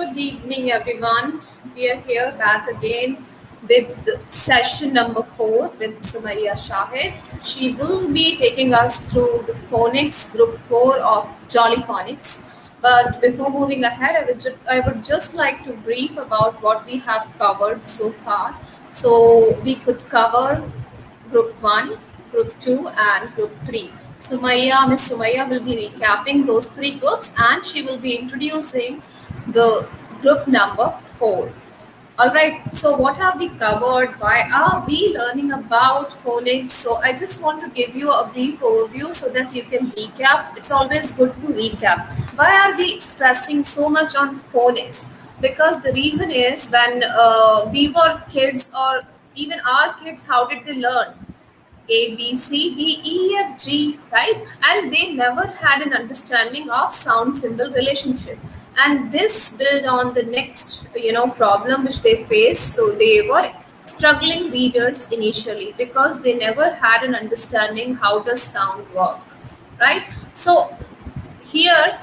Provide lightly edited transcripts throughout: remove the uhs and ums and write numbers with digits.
Good evening, everyone. We are here back again with session number 4 with Sumaya Shahid. She will be taking us through the Phonics Group 4 of Jolly Phonics. But before moving ahead, I would just like to brief about what we have covered so far. So we could cover Group 1, Group 2, and Group 3. Miss Sumaya will be recapping those three groups and she will be introducing the group number 4. Alright, so what have we covered? Why are we learning about phonics? So I just want to give you a brief overview so that you can recap. It's always good to recap. Why are we stressing so much on phonics? Because the reason is when we were kids or even our kids, how did they learn? A, B, C, D, E, F, G, right? And they never had an understanding of sound symbol relationship. And this built on the next, problem which they faced. So they were struggling readers initially because they never had an understanding how does sound work, right? So here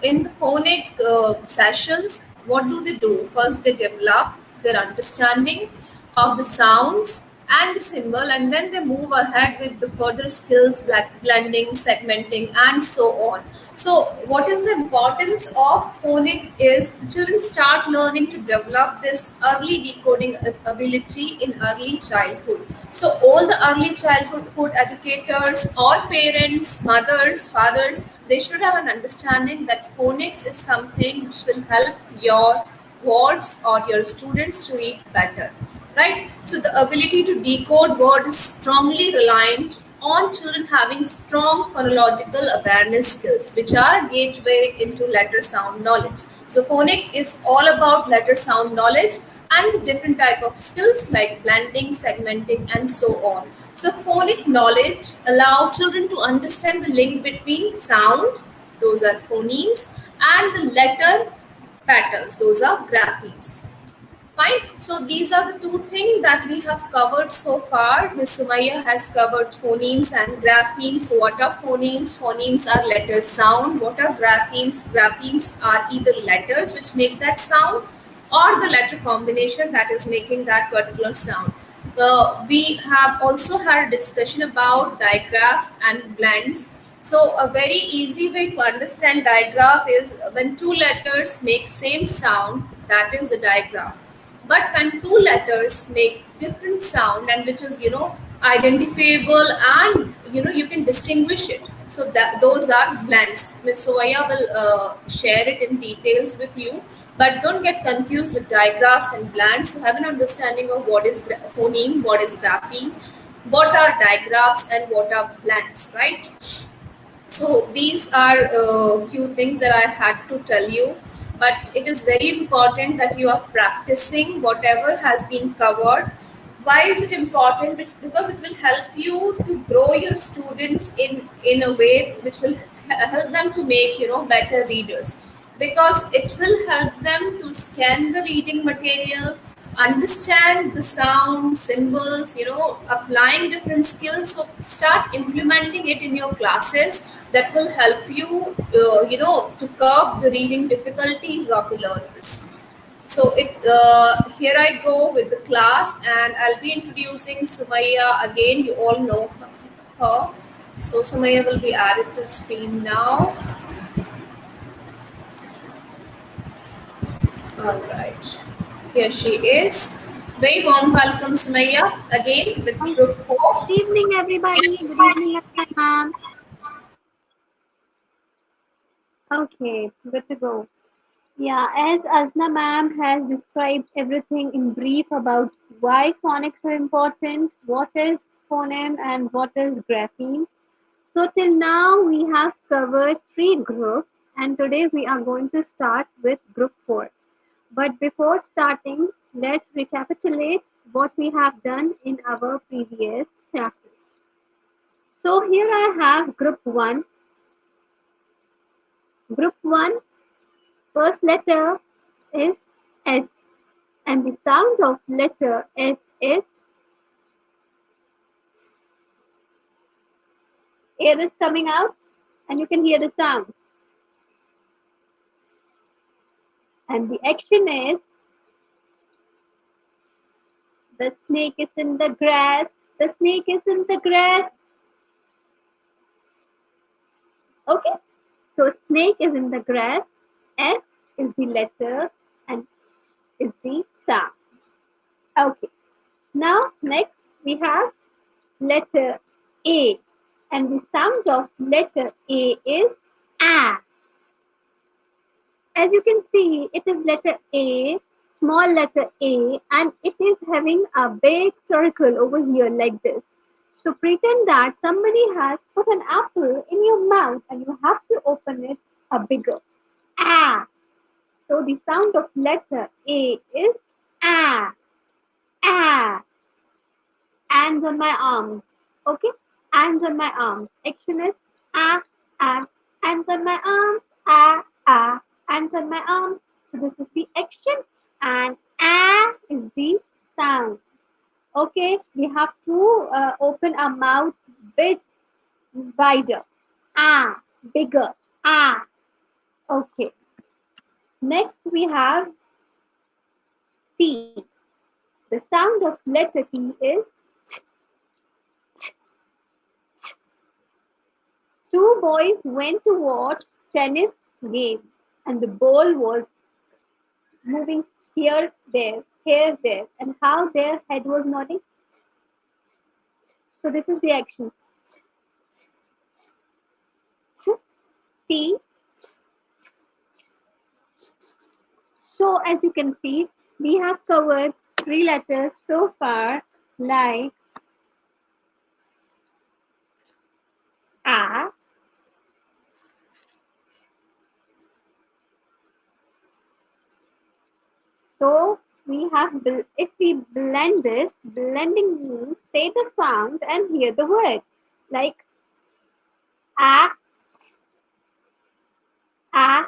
in the phonic sessions, what do? First they develop their understanding of the sounds and the symbol, and then they move ahead with the further skills like blending, segmenting, and so on. So what is the importance of phonic is the children start learning to develop this early decoding ability in early childhood. So all the early childhood educators, all parents, mothers, fathers, they should have an understanding that phonics is something which will help your words or your students to read better, right? So the ability to decode word is strongly reliant on children having strong phonological awareness skills, which are a gateway into letter sound knowledge. So phonic is all about letter sound knowledge and different type of skills like blending, segmenting, and so on. So phonic knowledge allow children to understand the link between sound, those are phonemes, and the letter patterns, those are graphemes. Fine. So these are the two things that we have covered so far. Ms. Sumaya has covered phonemes and graphemes. So what are phonemes? Phonemes are letter sound. What are graphemes? Graphemes are either letters which make that sound or the letter combination that is making that particular sound. We have also had a discussion about digraph and blends. So a very easy way to understand digraph is when two letters make same sound, that is a digraph. But when two letters make different sound and which is identifiable and you can distinguish it, so that those are blends. Miss Soya will share it in details with you, but don't get confused with digraphs and blends. So have an understanding of what is phoneme, what is grapheme, what are digraphs, and what are blends, right? So these are a few things that I had to tell you, but it is very important that you are practicing whatever has been covered. Why is it important? Because it will help you to grow your students in a way which will help them to make better readers, because it will help them to scan the reading material, understand the sound symbols, applying different skills. So start implementing it in your classes. That will help you to curb the reading difficulties of the learners. So here I go with the class, and I'll be introducing Sumaya again. You all know her. So Sumaya will be added to screen now. All right, here she is. Very warm welcome, Sumaya, again with Good group 4. evening, everybody. Good evening, Asna ma'am. Okay, good to go. Yeah, as Asna ma'am has described everything in brief about why phonics are important, what is phoneme, and what is grapheme. So, till now, we have covered three groups, and today we are going to start with group 4. But before starting, let's recapitulate what we have done in our previous classes. So here I have group 1. Group 1, first letter is S, and the sound of letter S is air is coming out and you can hear the sound. And the action is the snake is in the grass. The snake is in the grass. Okay. So snake is in the grass. S is the letter and is the sound. Okay. Now next we have letter A. And the sound of letter A is A. As you can see, it is letter A, small letter A, and it is having a big circle over here like this. So pretend that somebody has put an apple in your mouth and you have to open it a bigger. Ah. So the sound of letter A is ah, ah, hands on my arms. Okay? Hands on my arms. Action is ah, ah, hands on my arms, ah, ah, hands on my arms. So this is the action and ah is the sound. Okay? We have to open our mouth bit wider. Ah, bigger. Ah. Okay. Next we have T. The sound of letter T is two boys went to watch tennis game and the ball was moving here, there, and how their head was nodding. So this is the action. T. So as you can see, we have covered three letters so far, like A. So we have, if we blend this, blending means say the sound and hear the word, like A, A.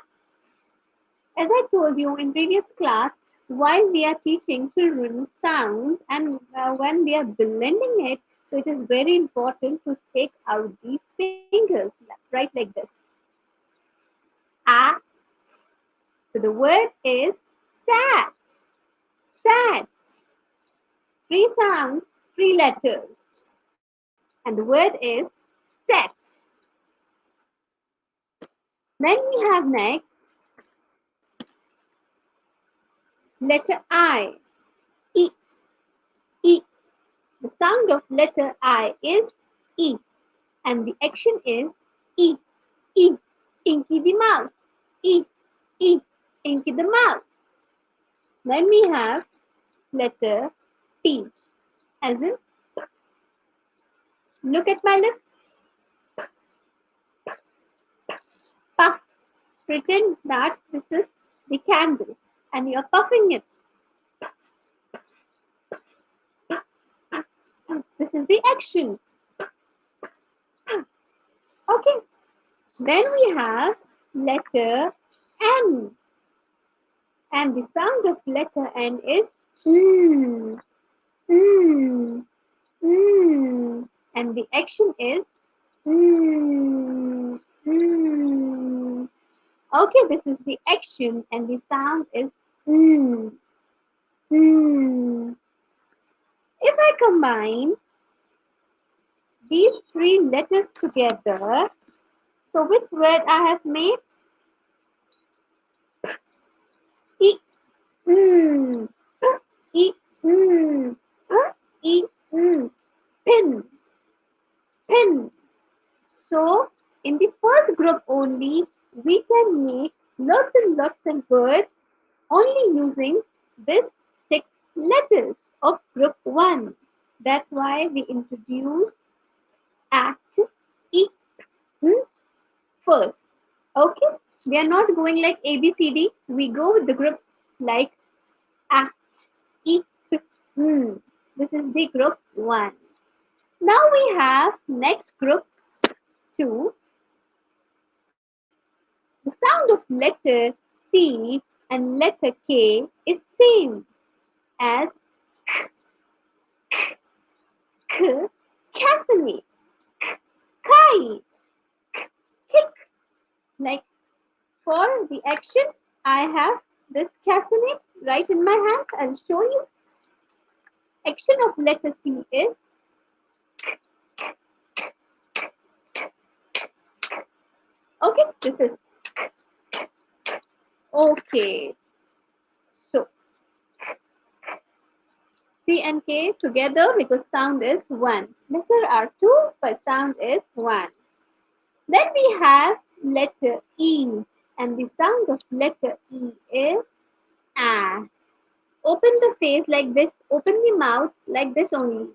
As I told you in previous class, while we are teaching children sounds and when we are blending it, so it is very important to take out the fingers, right like this. A. So the word is sat, sat. Three sounds, three letters. And the word is set. Then we have next letter I. E, E. The sound of letter I is E. And the action is E, E, Inky the mouse, E, E, Inky the mouse. Then we have letter P, as in look at my lips, puff. Pretend that this is the candle and you're puffing it. This is the action. Okay. Then we have letter N. And the sound of letter N is mm, mm, mm. And the action is mm, mm. Okay, this is the action and the sound is mm, mm. If I combine these three letters together, so which word I have made? E, mm, e, mm, e, mm. Pin, pin. So, in the first group only, we can make lots and words only using this six letters of group 1. That's why we introduce at, e, first. Okay? We are not going like A, B, C, D. We go with the groups like at, e, This is the group 1. Now we have next group 2. The sound of letter C and letter K is same as k, cassonate, kite, kick. Like for the action, I have this cassonade right in my hands. I'll show you. Action of letter C is okay. This is okay. So C and K together because sound is one. Letter are two, but sound is one. Then we have letter E, and the sound of letter E is ah. Open the face like this, open the mouth like this only.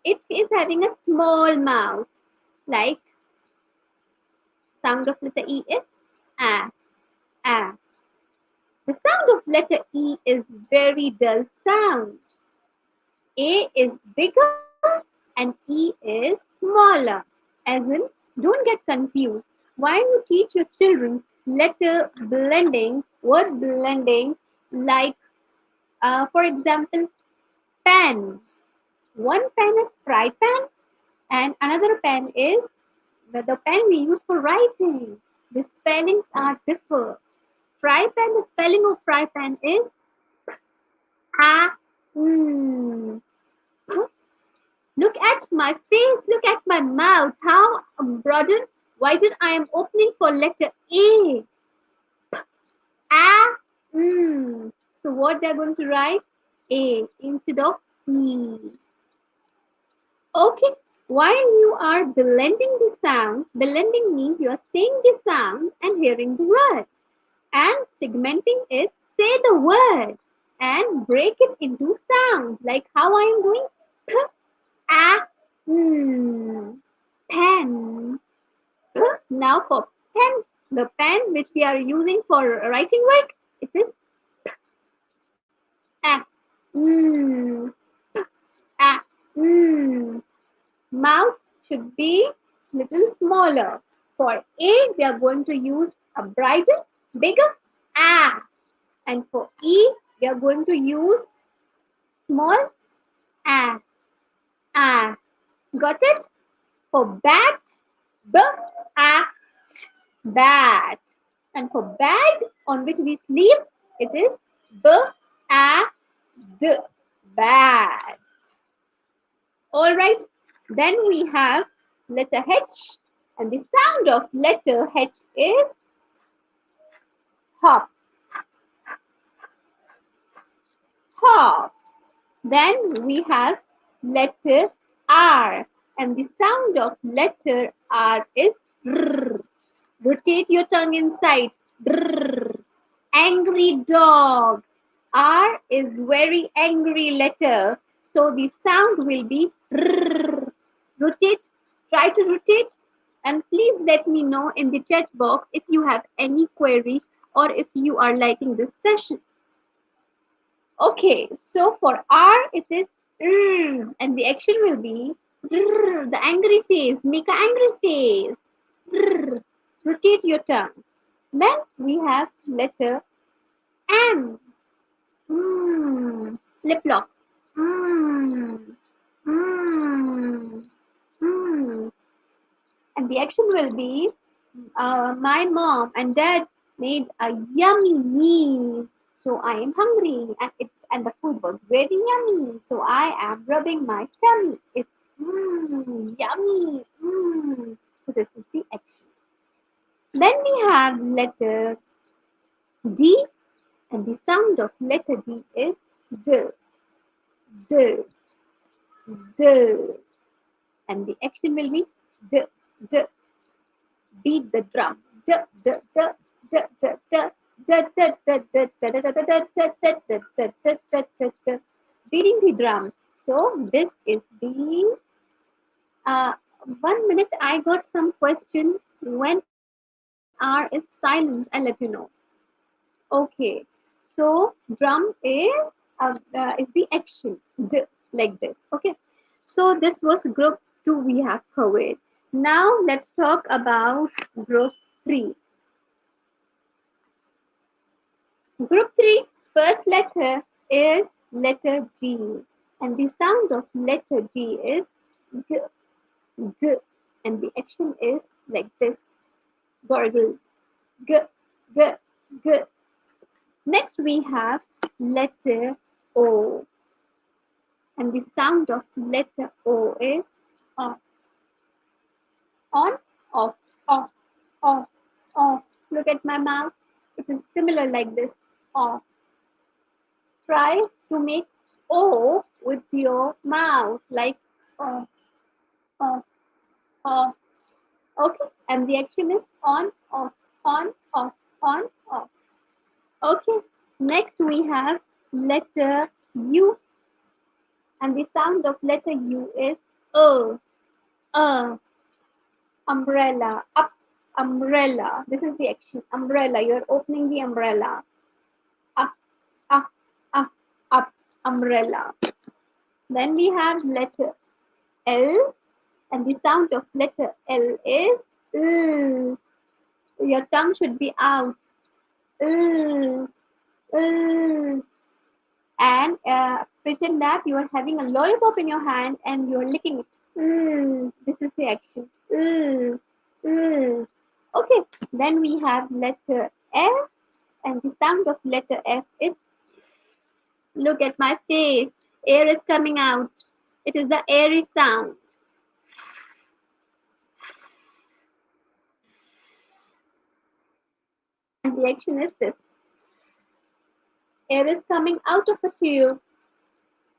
It is having a small mouth, like sound of letter E is ah, ah. The sound of letter E is very dull sound. A is bigger and E is smaller. As in, don't get confused. Why you teach your children letter blending, word blending, like for example, pen. One pen is fry pan and another pen is the pen we use for writing. The spellings are different. Fry pan, the spelling of fry pan is a. Mm. Look at my face, look at my mouth. How broadened, widened I am opening for letter A. A. Mm. So what they're going to write? A instead of E. Okay, while you are blending the sound, blending means you are saying the sound and hearing the word. And segmenting is say the word and break it into sounds like how I am doing p, a, pen. P. Now for pen, the pen which we are using for writing work, it is a, mm, a, mm. Mouth should be little smaller. For A, we are going to use a brighter, bigger A. And for E, we are going to use small A. A. Got it? For bat, B, A, t, bat. And for bag, on which we sleep, it is B, A, D, bad. All right. Then we have letter H, and the sound of letter H is hop, hop. Then we have letter R, and the sound of letter R is rrr. Rotate your tongue inside. Rrr. Angry dog. R is very angry letter, so the sound will be rrr. Rotate. Try to rotate, and please let me know in the chat box if you have any query or if you are liking this session. Okay, so for R it is and the action will be the angry face. Make an angry face. Rotate your tongue. Then we have letter M. Lip lock. Mm, mm, mm. And the action will be my mom and dad made a yummy meal. So I am hungry and the food was very yummy. So I am rubbing my tummy. It's yummy. So this is the action. Then we have letter D, and the sound of letter D is D, D, D. And the action will be D, D. Beat the drum. D, D, D, D, D, D. Beating the drum. So this is the 1 minute. I got some question when R is silent. I'll let you know. Okay, so drum is the action like this. Okay, so this was group 2 we have covered. Now let's talk about group 3. Group 3, first letter is letter G, and the sound of letter G is G, G, and the action is like this, gargle, G, G, G. Next we have letter O, and the sound of letter O is off, on, off, off, off, off. Look at my mouth. It is similar like this. Off. Try to make O with your mouth, like off, off, off. Okay, and the action is on, off, on, off, on, off. Okay, next we have letter U, and the sound of letter U is umbrella, up, umbrella. This is the action, umbrella. You're opening the umbrella. Up, up, up, up, umbrella. Then we have letter L, and the sound of letter L is L. Your tongue should be out. L, L. And pretend that you are having a lollipop in your hand and you're licking it. This is the action. Okay, then we have letter F, and the sound of letter F is look at my face. Air is coming out. It is the airy sound. And the action is this. Air is coming out of a tube.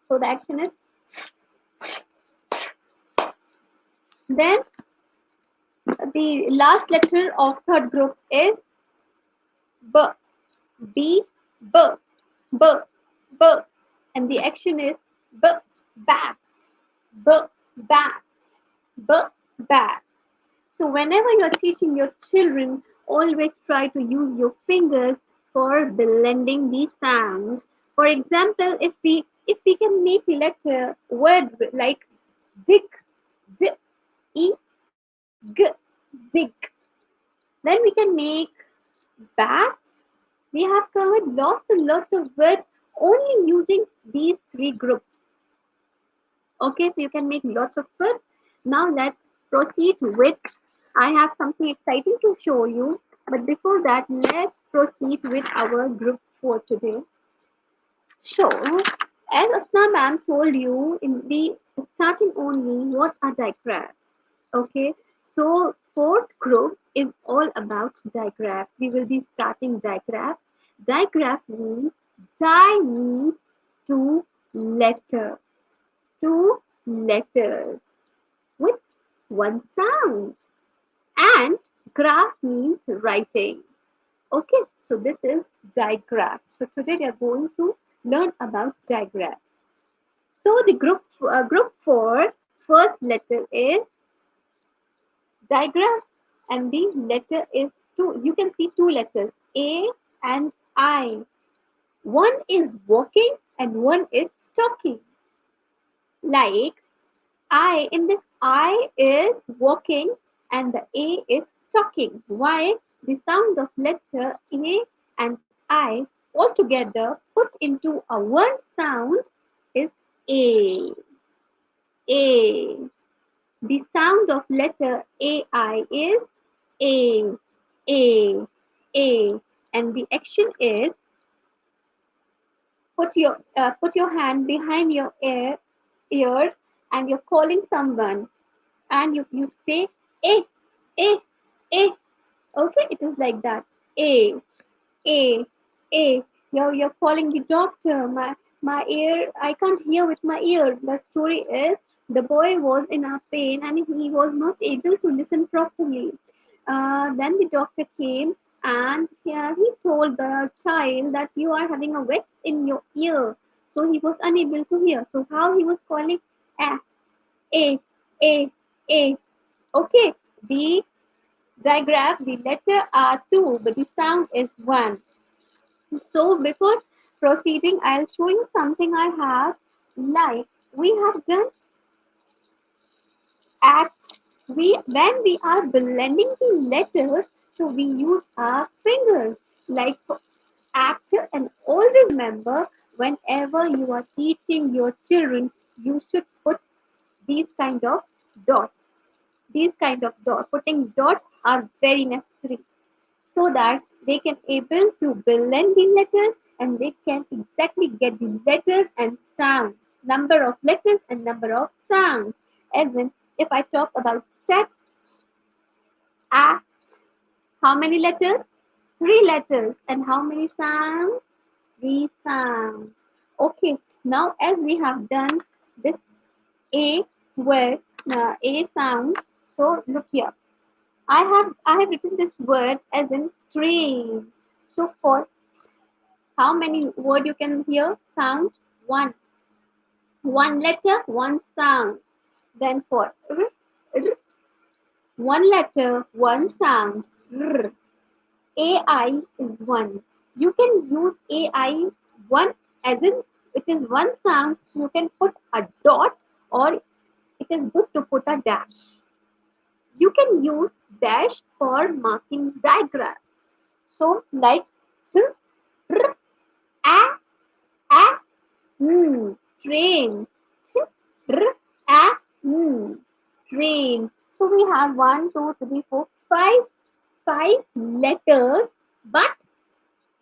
So the action is then the last letter of third group is B. B, B, B, B. And the action is B, bat, B, bat, B, bat. So whenever you're teaching your children, always try to use your fingers for blending these sounds. For example, if we can make letter word like dig, d, e, g, dig, then we can make bat. We have covered lots and lots of words only using these three groups. Okay, so you can make lots of words. Now let's proceed with, I have something exciting to show you. But before that, let's proceed with our group for today. So, as Asna ma'am told you in the starting only, what are digraphs? Okay, so fourth group is all about digraphs. We will be starting digraphs. Digraph means means two letters. Two letters with one sound. And graph means writing. Okay, so this is digraph. So today we are going to learn about digraphs. So the group four first letter is digraph, and the letter is two. You can see two letters A and I. One is walking and one is talking. Like I, in this I is walking and the A is talking. Why? The sound of letter A and I all together put into a one sound is A. A. The sound of letter AI is A. A. A. And the action is put your hand behind your ear and you're calling someone and you say a a a. Okay, it is like that. A a. You're calling the doctor. My ear, I can't hear with my ear. The story is the boy was in a pain and he was not able to listen properly. Then the doctor came and he told the child that you are having a wax in your ear. So he was unable to hear. So how he was calling a a a a. Okay, the digraph, the letter are two, but the sound is one. So before proceeding, I'll show you something I have. Like we have done act. When we are blending the letters, so we use our fingers. Like for act, and always remember whenever you are teaching your children, you should put these kind of dots. These kind of dots. Putting dots are very necessary so that They can able to blend the letters and they can exactly get the letters and sounds, number of letters and number of sounds. As in, if I talk about set, a, how many letters? Three letters. And how many sounds? Three sounds. Okay, now as we have done this A word, A sound, so look here. I have written this word as in train. So for how many word you can hear? Sound one. One letter, one sound. Then for one letter, one sound. R. AI is one. You can use AI one as in it is one sound. So you can put a dot or it is good to put a dash. You can use dash for marking diagrams. So like tr, tr, a, a, train. Tr, tr, a, train. So we have one, two, three, four, five letters. But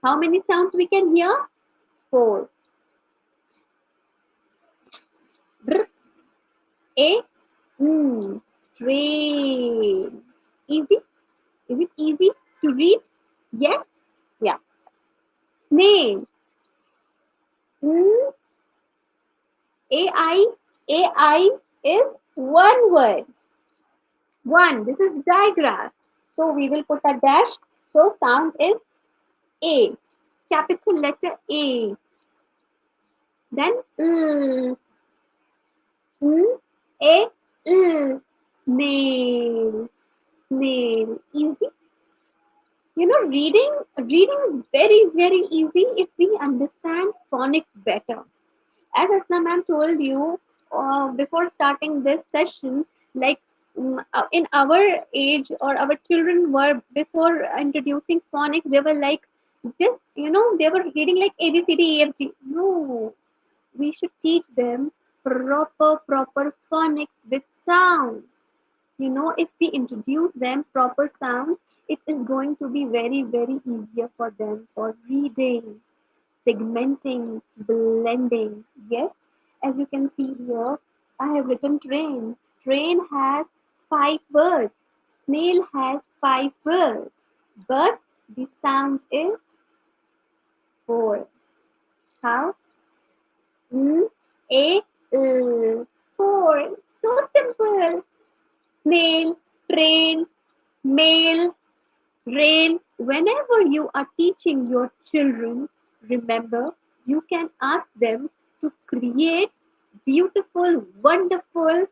how many sounds we can hear? Four. Dr, a, train. Easy? Is it easy to read? Yes? Yeah. Snail. Mm, AI. AI is one word. One. This is digraph. So we will put a dash. So sound is A. Capital letter A. Then mm, A. Snail. Snail. Easy. Reading is very, very easy if we understand phonics better. As Asna ma'am told you before starting this session, like in our age or our children were before introducing phonics, they were like just they were reading like A B C D E F G. No, we should teach them proper phonics with sounds. If we introduce them proper sounds, it is going to be very, very easier for them for reading, segmenting, blending. Yes, as you can see here, I have written train. Train has five words. Snail has five words. But the sound is four. How? Mm, a, four. So simple. Snail, train, mail, rain. Whenever you are teaching your children, remember you can ask them to create beautiful, wonderful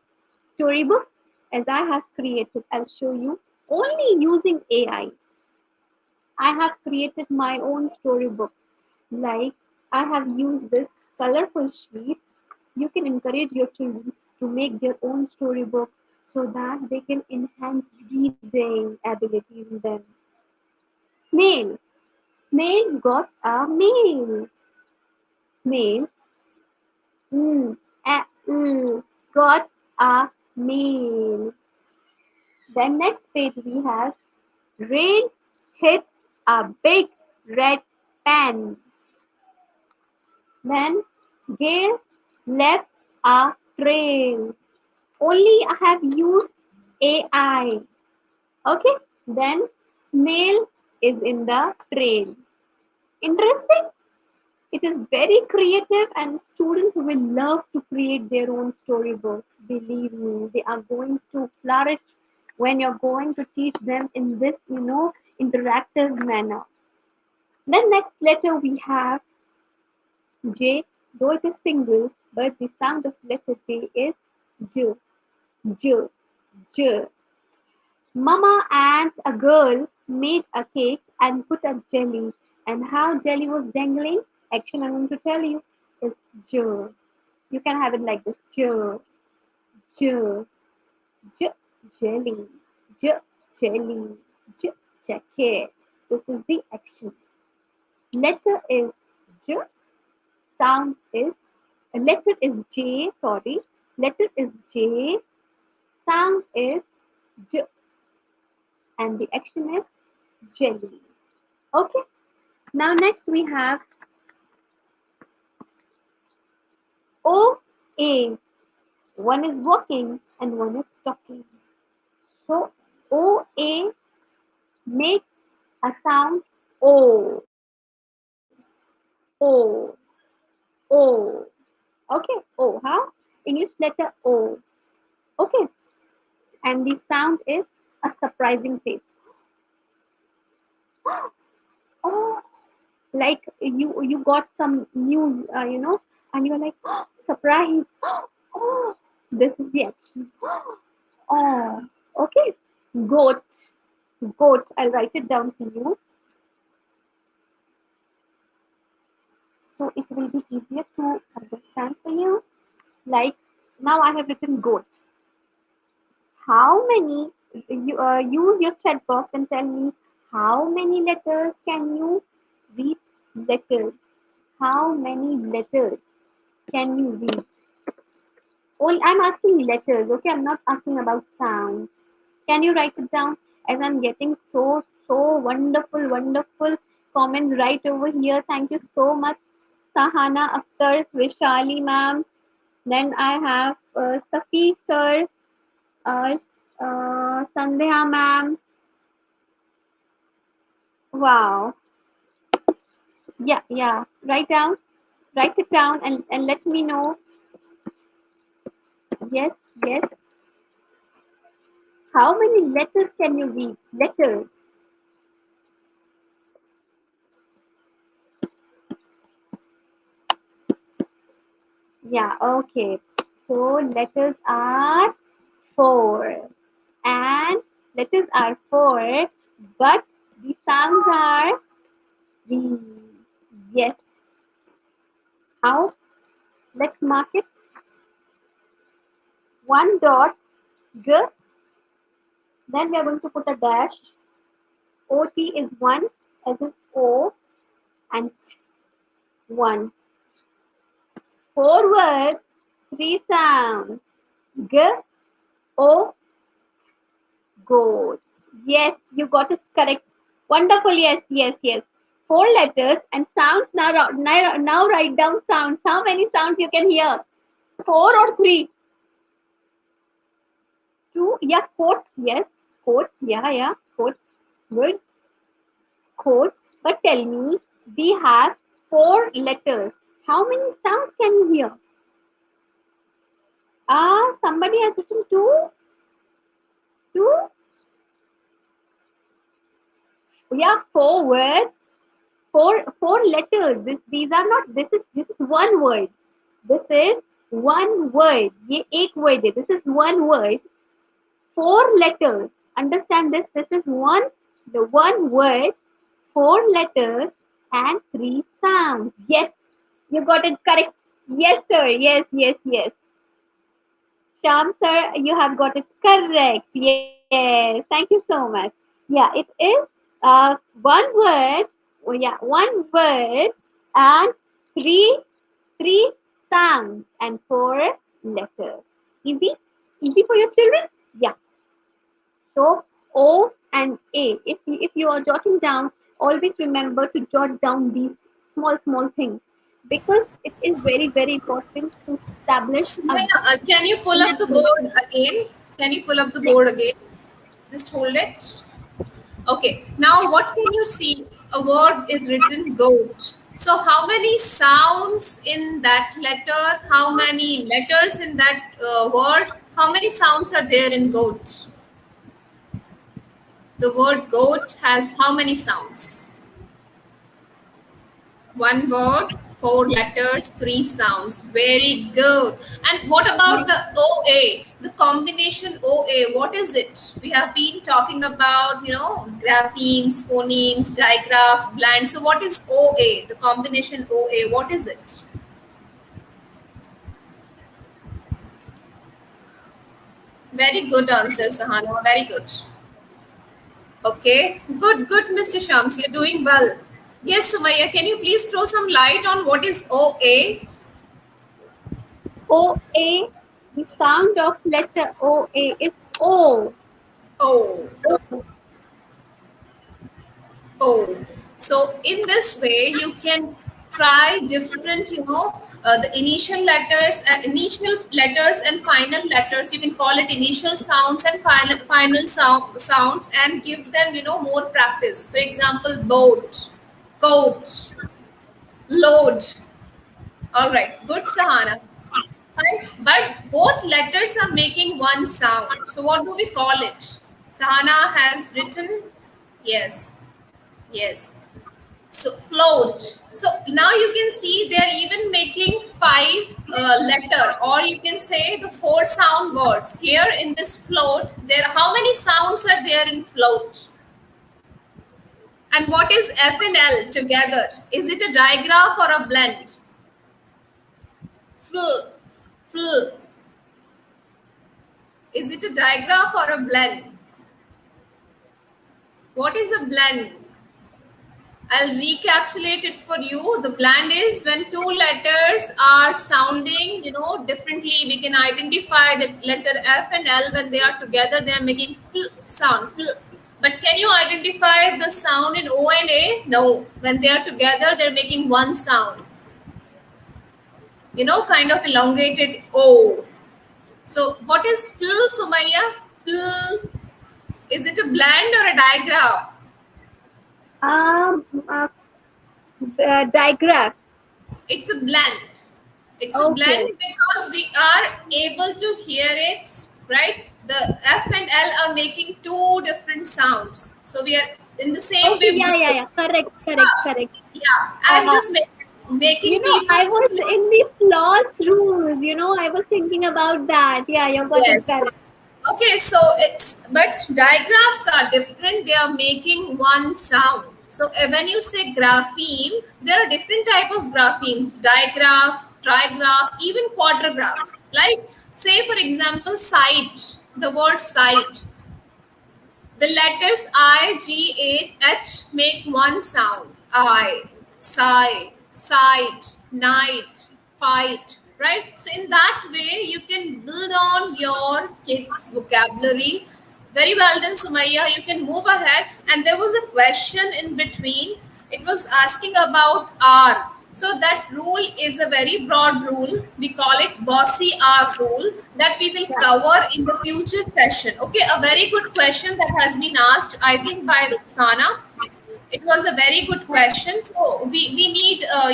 storybooks as I have created. I'll show you only using AI. I have created my own storybook. Like I have used this colorful sheets. You can encourage your children to make their own storybook so that they can enhance reading abilities in them. Snail. Snail got a mail. Snail mm, got a mail. Then next page we have rain hits a big red pen. Then Gale left a trail. Only I have used AI. Okay. Then snail is in the train. Interesting. It is very creative and students will love to create their own storybooks. Believe me, they are going to flourish when you're going to teach them in this, interactive manner. Then next letter we have J, though it is single, but the sound of letter J is J, J, J. Mama and a girl made a cake and put a jelly. And how jelly was dangling? Action I'm going to tell you is J. You can have it like this J, J, J, jelly, J, jelly, J, jacket. This is the action. Letter is J, sound is letter is J, sorry. Letter is J, sound is J, and the action is jelly. Okay. Now next we have O A. One is walking and one is talking. So O A makes a sound O O O. Okay, O, huh? English letter O. Okay, and the sound is a surprising face. Oh, like you got some news, and you're like, oh, surprise. Oh, this is the action. Oh, okay. Goat, goat. I'll write it down for you, so it will be easier to understand for you. Like now, I have written goat. How many? You use your chat box and tell me how many letters can you read? Letters. How many letters can you read? Only I'm asking letters, okay? I'm not asking about sounds. Can you write it down? As I'm getting so wonderful comments right over here. Thank you so much, Sahana Akhtar, Vishali ma'am. Then I have Safi sir, uh, Sandhya ma'am. Wow. Yeah, yeah. Write it down and let me know. Yes, yes. How many letters can you read? Letters. Yeah, okay. So letters are four. And letters are four, but the sounds are three. Yes. How? Let's mark it. One dot, G. Then we are going to put a dash. OT is one, as in O, and T, one. Four words, three sounds. G, O, goat. Yes, you got it correct. Wonderful. Yes, yes, yes. Four letters and sounds. Now write down sounds. How many sounds you can hear? Four or three? Two. Yeah, coat. Yes, coat. Yeah, yeah, coat. Good. Coat. But tell me, we have four letters. How many sounds can you hear? Ah, somebody has written two. Two. Yeah, four words. Four letters. These are not. This is one word. This is one word. ये एक word है. This is one word. Four letters. Understand this. This is the one word, four letters and three sounds. Yes, you got it correct. Yes, sir. Yes, yes, yes. Sham, sir, you have got it correct. Yes, thank you so much. Yeah, it is one word. Oh, yeah, one word and three three sounds and four letters. Easy, easy for your children. Yeah. So O and A. If you are jotting down, always remember to jot down these small things because it is very important to establish a Sumaya, can you pull up the good board again? Can you pull up the board again? Just hold it. Okay. Now, what can you see? A word is written goat. So, how many sounds in that letter? How many letters in that word? How many sounds are there in goat? The word goat has how many sounds? One word, four letters, three sounds. Very good. And what about the OA? The combination OA, what is it? We have been talking about, graphemes, phonemes, digraph, blend. So, what is OA? The combination OA, what is it? Very good answer, Sahana. Very good. Okay. Good, Mr. Shams. You're doing well. Yes, Sumaya, can you please throw some light on what is OA? O A. The sound of letter O A is O. Oh, O. oh. So in this way, you can try different, the initial letters and final letters. You can call it initial sounds and final sounds, and give them, more practice. For example, boat, coat, load. All right, good, Sahana. Fine. But both letters are making one sound. So what do we call it? Sahana has written yes, yes. So float. So now you can see they're even making five letter, or you can say the four sound words. Here in this float, there how many sounds are there in float? And what is F and L together? Is it a digraph or a blend? Fl, fl. Is it a digraph or a blend? What is a blend? I'll recapitulate it for you. The blend is when two letters are sounding, differently. We can identify the letter F and L when they are together. They are making fl sound. Fl. But can you identify the sound in O and A? No. When they are together, they're making one sound. Kind of elongated O. So what is fl, Sumaya? Fl. Is it a blend or a digraph? Um, uh, Digraph. It's a blend. It's a Okay. blend because we are able to hear it, right? The F and L are making two different sounds. So we are in the same Okay. way. Yeah. Yeah. Yeah. Correct. Correct. Correct. Yeah, I'm Uh, just making people. I was in the flaws rules. I was thinking about that. Yeah. You got it Yes. correct. Okay, so but digraphs are different. They are making one sound. So when you say grapheme, there are different type of graphemes: digraph, trigraph, even quadrigraph. Like say for example, sight. The word sight. The letters I, G, A, H make one sound. I, sigh, sight, night, fight. Right? So, in that way, you can build on your kids' vocabulary. Very well done, Sumaya. You can move ahead. And there was a question in between. It was asking about R. So that rule is a very broad rule. We call it bossy R rule that we will Yeah. cover in the future session. Okay, a very good question that has been asked, I think, by Roxana. It was a very good question. So we need a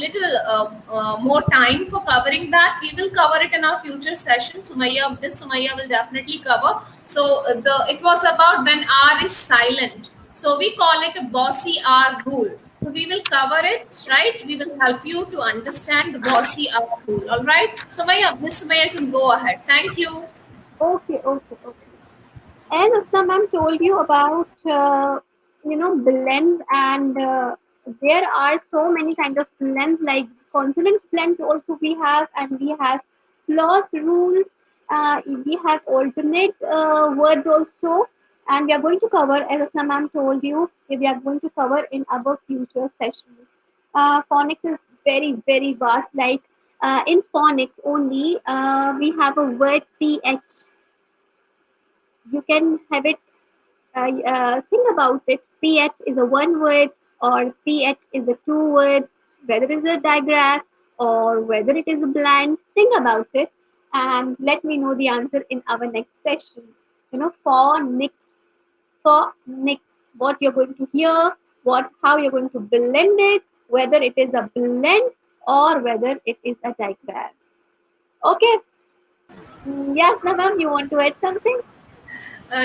little more time for covering that. We will cover it in our future session. Sumaya will definitely cover. So the it was about when R is silent. So we call it a bossy R rule. So we will cover it, right? We will help you to understand the bossy R rule. All right. Miss Sumaya can go ahead. Thank you. Okay. Okay. Okay. As Asna ma'am told you about, blends, and there are so many kind of blends, like consonants blends also we have, and we have clause rules, we have alternate words also, and we are going to cover, as Asna ma'am told you, we are going to cover in our future sessions. Phonics is very, very vast, like in phonics only, we have a word ph. You can have it, think about it. PH is a one word or PH is a two word, whether it is a digraph or whether it is a blank. Think about it and let me know the answer in our next session. For next, what you're going to hear, how you're going to blend it, whether it is a blend or whether it is a digraph. Okay. Yes, Navam, you want to add something?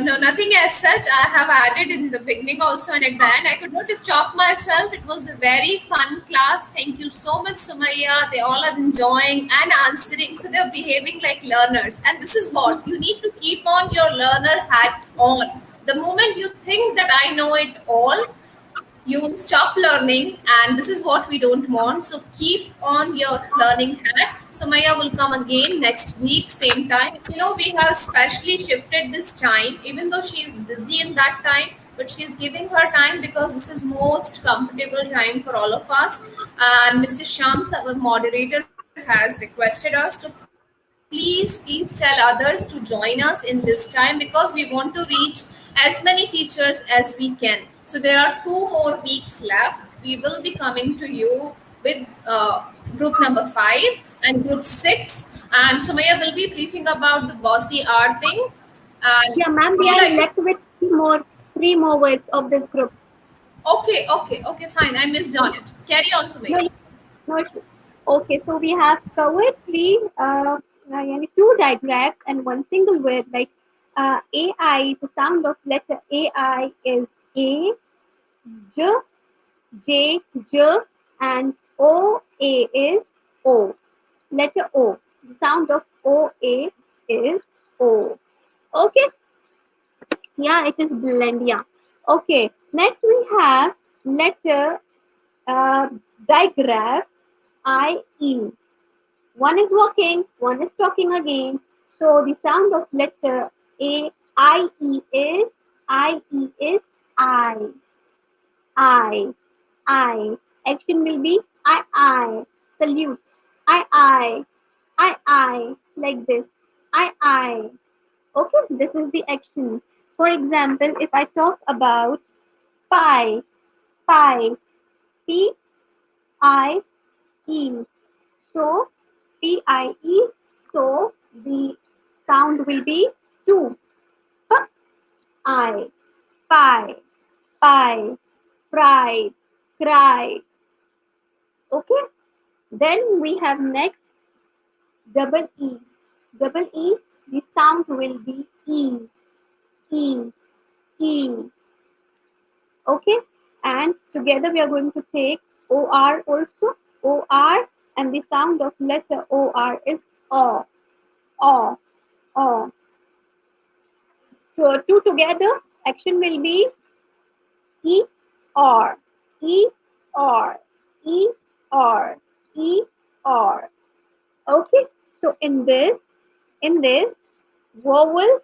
No, nothing as such. I have added in the beginning also and at the end. I could not stop myself. It was a very fun class. Thank you so much, Sumaya. They all are enjoying and answering. So they're behaving like learners. And this is what you need to keep on your learner hat on. The moment you think that I know it all, you will stop learning, and this is what we don't want. So keep on your learning hat. So Maya will come again next week same time. We have specially shifted this time, even though she is busy in that time, but she's giving her time because this is most comfortable time for all of us. And Mr. Shams, our moderator, has requested us to please tell others to join us in this time, because we want to reach as many teachers as we can. So there are 2 more weeks left. We will be coming to you with group number 5 and group 6. And Sumaya will be briefing about the bossy R thing. And Yeah, ma'am, would we you are like to? left with three more words of this group. Okay, okay, okay, fine. I missed on it. Carry on, No, Sumaya. no issue. Okay, so we have covered two digraphs and one single word like AI. The sound of letter AI is A, J, J, J, and O, A is O. Letter O. The sound of O, A is O. Okay, yeah, it is blend. Yeah. Okay, next we have letter uh, digraph I, E. One is walking, one is talking again. So the sound of letter A, I, E is I, I, I. Action will be I. Salute. I, like this. I. Okay, this is the action. For example, if I talk about pie, pie, P, I, E. So PIE. So the sound will be two. P, I, pie, pie, pride, cry. Okay. Then we have next double E. Double E. The sound will be E, E, E. Okay. And together we are going to take OR also. OR, and the sound of letter OR is O, O, O. So two together, action will be E or E or E or E or. Okay. So in this vowel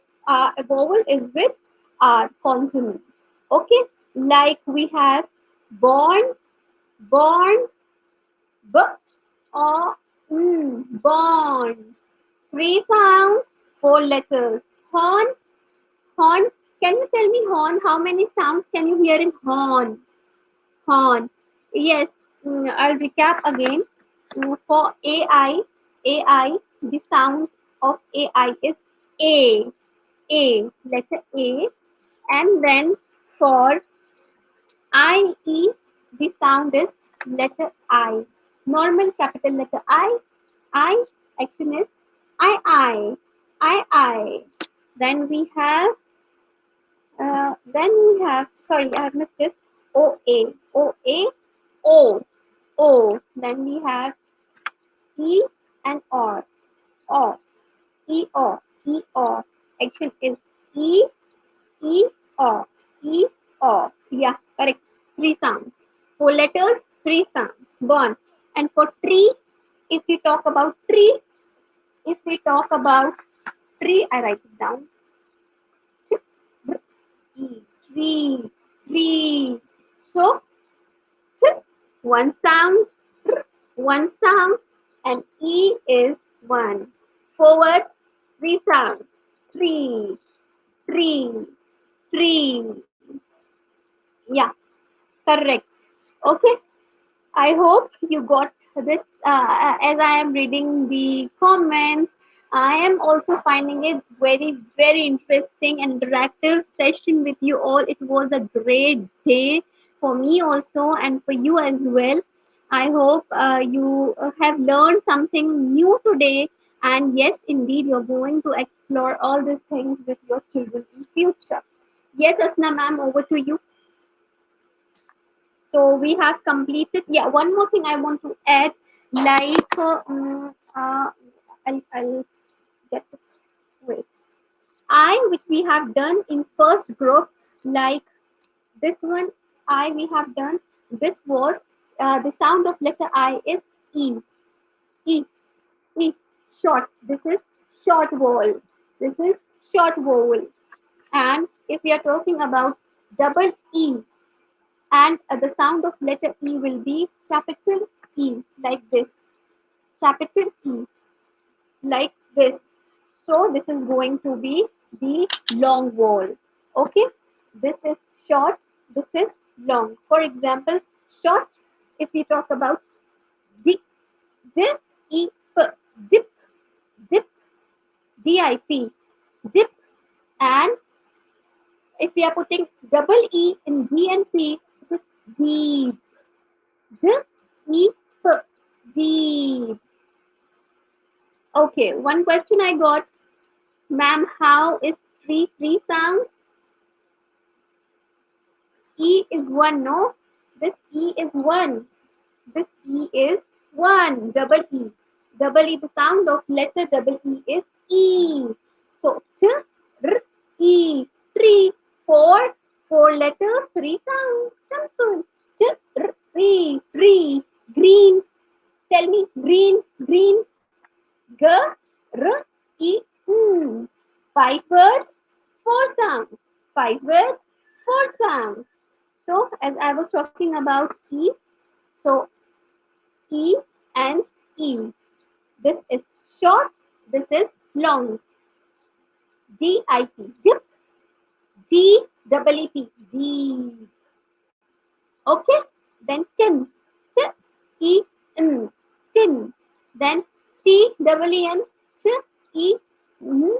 is with R consonant. Okay. Like we have born, born, b or born. Three sounds, four letters. Horn, horn. Can you tell me horn? How many sounds can you hear in horn? Horn. Yes. I'll recap again. For AI, the sound of AI is letter A, and then for IE, the sound is letter I. Normal capital letter I. Action is I. Then we have sorry, I have missed this. O. Then we have E and or, E or. Action is E, E, or. Yeah, correct. Three sounds. Four letters, three sounds. Gone. And for tree, if we talk about tree, if we talk about tree, I write it down. Tree, tree. So one sound, one sound, and E is one. Forward, three sounds. Tree, tree, tree. Yeah, correct. Okay. I hope you got this. As I am reading the comments, I am also finding it very, very interesting and interactive session with you all. It was a great day for me also and for you as well. I hope you have learned something new today. And yes, indeed, you're going to explore all these things with your children in future. Yes, Asna ma'am, over to you. So we have completed. Yeah, one more thing I want to add, like I'll get it. Wait, which we have done in first group, like this one. We have done. This was the sound of letter I is E, E, E. Short. This is short vowel. This is short vowel. And if we are talking about double E, and the sound of letter E will be capital E, like this, capital E, like this. So this is going to be the long vowel. Okay, this is short, This is long. For example, short, if we talk about dip, dip, dip, dip, dip, dip, and if we are putting double E in D and P, it is deep, deep, deep. Okay, one question I got, ma'am, how is tree three sounds? E is one, no? This E is one. This E is one. Double E. Double E, the sound of letter double E is E. So, T, R, E. Three. Four. Four letters, three sounds. Simple. T, R, E. Tree. Green. Tell me, green, green. G, R, E. Mm. Five words, four sounds. Five words, four sounds. So, as I was talking about E, so E and E. This is short, this is long. D-I-P, dip, D-double-E-T, deep. Okay, then tin, T-E-N, tin. Then T-double-E-N, T-E, mhm.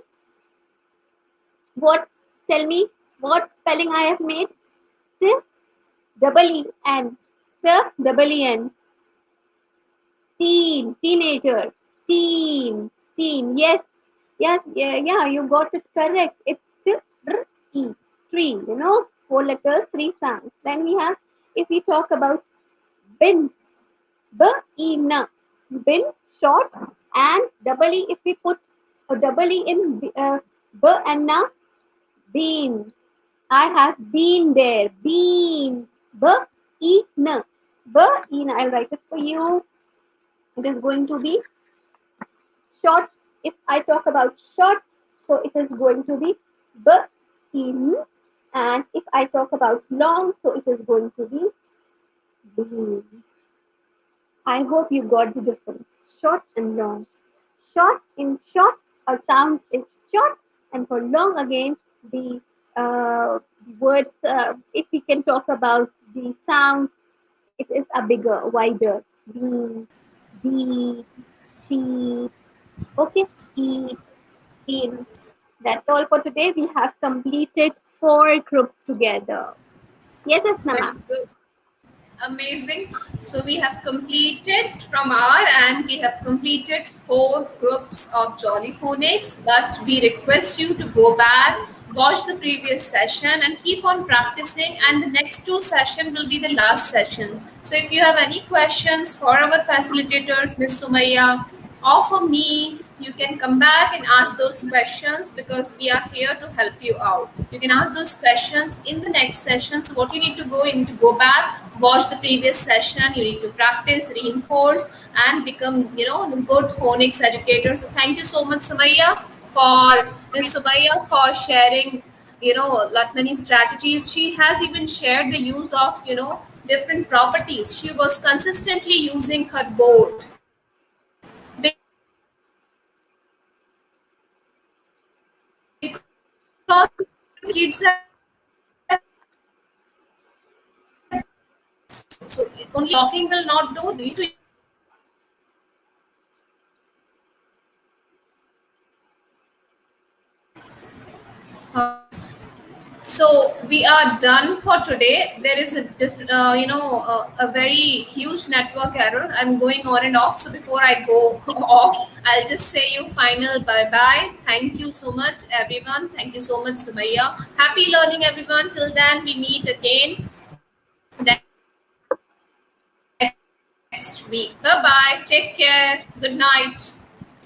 What, tell me, what spelling I have made? T-double-E-N, T-double-E-N. Teen, teenager, teen, teen. Yes, yes, yeah, yeah, you got it correct. It's E, tree, four letters, three sounds. Then we have, if we talk about bin, B-E-N, bin, short, and double E, if we put a double E in B and na, bean. I have been there, bean, B-E-N, B-E-N. I'll write it for you. It is going to be short. If I talk about short, so it is going to be in, and if I talk about long, so it is going to be bean. I hope you got the difference. Short and long. Short, in short, a sound is short, and for long again, the words. If we can talk about the sounds, it is a bigger, wider. Bean, deep, sheep. Okay, eat, in. That's all for today. We have completed four groups together. Yes, Asna Very ma'am. good. Amazing. So we have completed from our and we have completed four groups of Jolly Phonics, but we request you to go back, watch the previous session and keep on practicing, and the next two session will be the last session. So if you have any questions for our facilitators, Miss Sumaya, or for me, you can come back and ask those questions because we are here to help you out. You can ask those questions in the next session. So what you need to go, you need to go back, watch the previous session, you need to practice, reinforce, and become, a good phonics educator. So thank you so much, Sumaya, for Miss Sumaya for sharing, lot many strategies. She has even shared the use of, different properties. She was consistently using her board because kids are so only talking will not do. You need to so we are done for today. There is a very huge network error. I'm going on and off. So before I go off, I'll just say you final bye bye. Thank you so much, everyone. Thank you so much, Sumaya. Happy learning, everyone. Till then, we meet again next week. Bye bye. Take care. Good night.